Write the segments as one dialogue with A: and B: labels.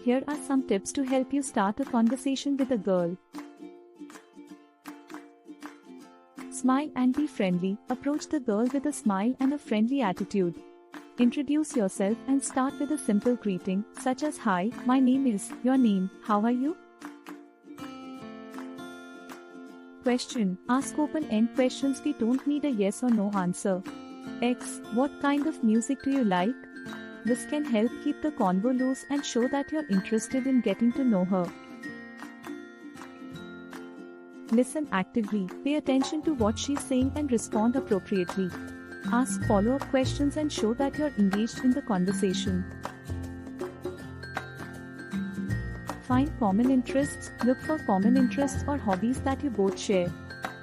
A: Here are some tips to help you start a conversation with a girl. Smile and be friendly. Approach the girl with a smile and a friendly attitude. Introduce yourself and start with a simple greeting, such as "Hi, my name is," "Your name, how are you?" Question. Ask open-end questions. We don't need a yes or no answer. X. What kind of music do you like? This can help keep the convo loose and show that you're interested in getting to know her. Listen actively. Pay attention to what she's saying and respond appropriately. Ask follow-up questions and show that you're engaged in the conversation. Find common interests. Look for common interests or hobbies that you both share.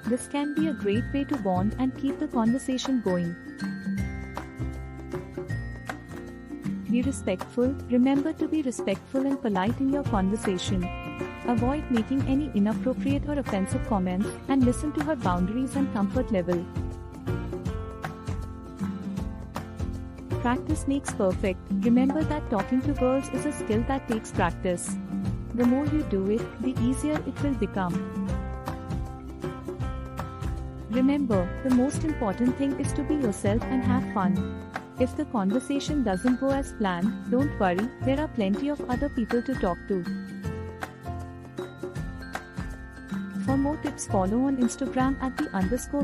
A: This can be a great way to bond and keep the conversation going. Be respectful. Remember to be respectful and polite in your conversation. Avoid making any inappropriate or offensive comments, and listen to her boundaries and comfort level. Practice makes perfect. Remember that talking to girls is a skill that takes practice. The more you do it, the easier it will become. Remember, the most important thing is to be yourself and have fun. If the conversation doesn't go as planned, don't worry, there are plenty of other people to talk to. For more tips, follow on Instagram at @the_hot_kid_.